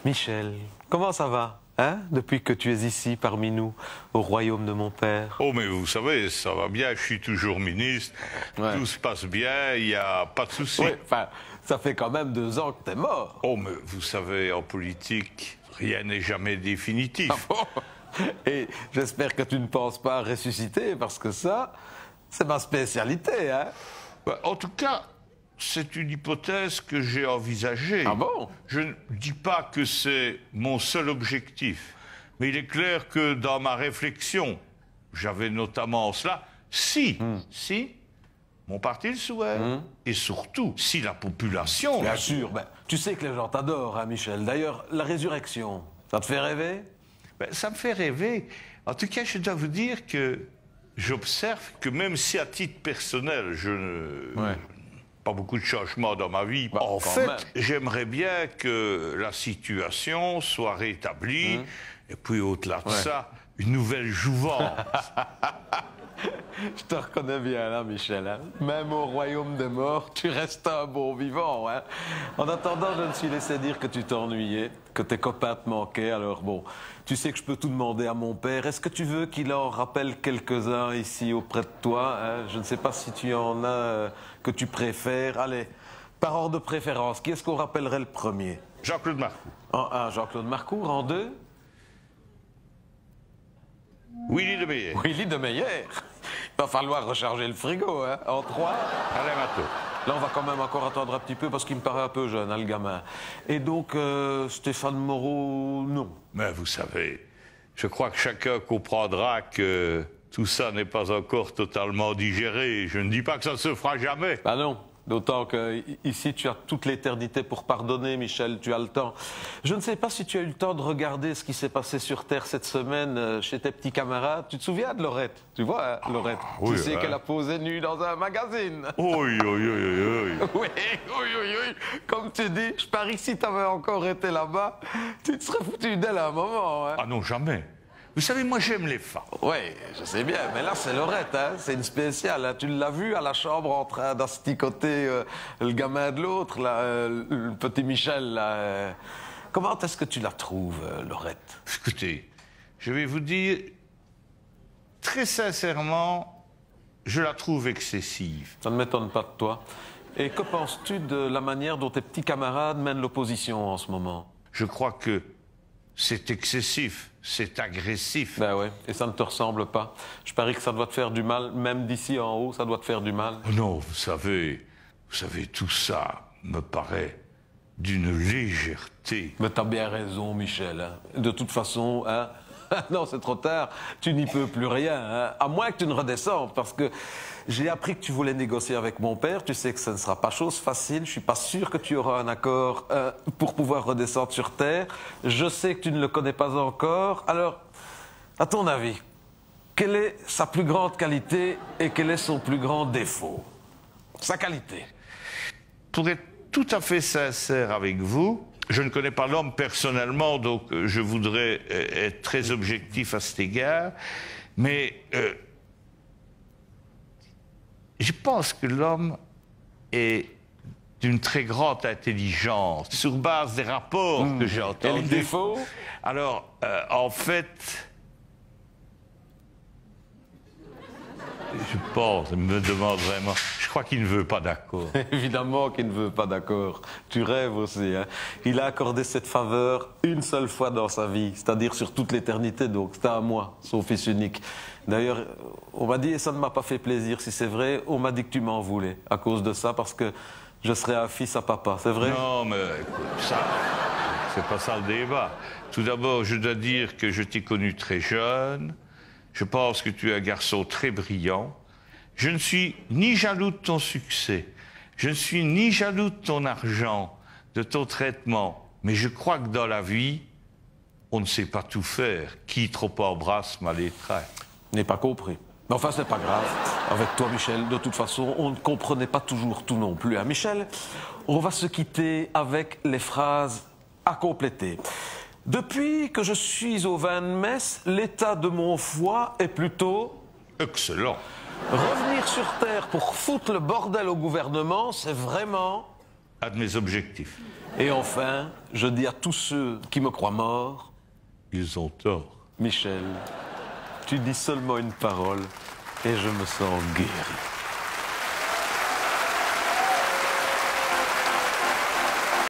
Michel, comment ça va, hein, depuis que tu es ici parmi nous, au royaume de mon père? Oh, mais vous savez, ça va bien, je suis toujours ministre, Ouais. tout se passe bien, il n'y a pas de souci. Oui, enfin, ça fait quand même 2 ans que t'es mort. Oh, mais vous savez, en politique, rien n'est jamais définitif. Ah bon? Et j'espère que tu ne penses pas à ressusciter, parce que ça, c'est ma spécialité, hein? Bah, en tout cas, c'est une hypothèse que j'ai envisagée. Ah bon? Je ne dis pas que c'est mon seul objectif, mais il est clair que dans ma réflexion, j'avais notamment cela, si mon parti le souhaite, et surtout si la population... Bien sûr, ben, tu sais que les gens t'adorent, hein, Michel. D'ailleurs, la résurrection, ça te fait rêver? Ben, ça me fait rêver. En tout cas, je dois vous dire que j'observe que même si à titre personnel, je ne... Ouais. Pas beaucoup de changements dans ma vie. Bah, en quand fait, même. j'aimerais bien que la situation soit rétablie. Et puis, au-delà de ça, une nouvelle jouvence. Je te reconnais bien là, Michel. Hein? Même au royaume des morts, tu restes un bon vivant. Hein? En attendant, je me suis laissé dire que tu t'ennuyais, que tes copains te manquaient. Alors bon, tu sais que je peux tout demander à mon père. Est-ce que tu veux qu'il en rappelle quelques-uns ici auprès de toi, hein? Je ne sais pas si tu en as que tu préfères. Allez, par ordre de préférence, qui est-ce qu'on rappellerait le premier? Jean-Claude Marcoux. En 1, Jean-Claude Marcourt. En 2, Willy de Meyer. Willy de Meyer. Il va falloir recharger le frigo. Hein? En 3, Alain Matteau. là, on va quand même encore attendre un petit peu parce qu'il me paraît un peu jeune, hein, le gamin. Et donc, Stéphane Moreau, non. Mais vous savez, je crois que chacun comprendra que tout ça n'est pas encore totalement digéré. Je ne dis pas que ça ne se fera jamais. Bah non. D'autant que ici, tu as toute l'éternité pour pardonner, Michel, tu as le temps. Je ne sais pas si tu as eu le temps de regarder ce qui s'est passé sur Terre cette semaine chez tes petits camarades. Tu te souviens de Laurette? Tu vois, hein, Laurette? oui, Tu sais hein. qu'elle a posé nue dans un magazine. Oui, oui, oui, oui, oui. Oui, oui, oui, oui. Comme tu dis, je parie que si tu avais encore été là-bas, tu te serais foutu d'elle à un moment. Hein. Ah non, jamais. Vous savez, moi, j'aime les femmes. Oui, je sais bien, mais là, c'est Laurette, hein? C'est une spéciale. Hein? Tu l'as vu à la chambre en train d'asticoter le gamin de l'autre, là, le petit Michel. Là, Comment est-ce que tu la trouves, Laurette? Écoutez, je vais vous dire, très sincèrement, je la trouve excessive. Ça ne m'étonne pas de toi. Et que penses-tu de la manière dont tes petits camarades mènent l'opposition en ce moment? Je crois que c'est excessif, c'est agressif. Ben ouais, et ça ne te ressemble pas. Je parie que ça doit te faire du mal, même d'ici en haut, ça doit te faire du mal. Oh non, vous savez, tout ça me paraît d'une légèreté. Mais t'as bien raison, Michel. Hein. De toute façon, hein, non, c'est trop tard. Tu n'y peux plus rien. Hein. À moins que tu ne redescendes, parce que j'ai appris que tu voulais négocier avec mon père. Tu sais que ce ne sera pas chose facile. Je suis pas sûr que tu auras un accord pour pouvoir redescendre sur Terre. Je sais que tu ne le connais pas encore. Alors, à ton avis, quelle est sa plus grande qualité et quel est son plus grand défaut? Sa qualité. Pour être tout à fait sincère avec vous, je ne connais pas l'homme personnellement, donc je voudrais être très objectif à cet égard, mais je pense que l'homme est d'une très grande intelligence, sur base des rapports que j'ai entendus. Et le défaut? Alors, en fait, je pense, il me demande vraiment, je crois qu'il ne veut pas d'accord. Évidemment qu'il ne veut pas d'accord. Tu rêves aussi. Hein. Il a accordé cette faveur une seule fois dans sa vie, c'est-à-dire sur toute l'éternité, donc c'était à moi, son fils unique. D'ailleurs, on m'a dit, et ça ne m'a pas fait plaisir, si c'est vrai, on m'a dit que tu m'en voulais à cause de ça, parce que je serais un fils à papa, c'est vrai? Non, mais écoute, ça, c'est pas ça le débat. Tout d'abord, je dois dire que je t'ai connu très jeune. Je pense que tu es un garçon très brillant. Je ne suis ni jaloux de ton succès. Je ne suis ni jaloux de ton argent, de ton traitement. Mais je crois que dans la vie, on ne sait pas tout faire. Qui trop embrasse mal étreint. Je n'ai pas compris. Mais enfin, c'est pas grave. Avec toi, Michel, de toute façon, on ne comprenait pas toujours tout non plus. Hein. Michel, on va se quitter avec les phrases à compléter. Depuis que je suis au vin de messe, l'état de mon foie est plutôt... Excellent. Revenir sur Terre pour foutre le bordel au gouvernement, c'est vraiment... à de mes objectifs. Et enfin, je dis à tous ceux qui me croient mort, Ils ont tort. Michel, tu dis seulement une parole et je me sens guéri.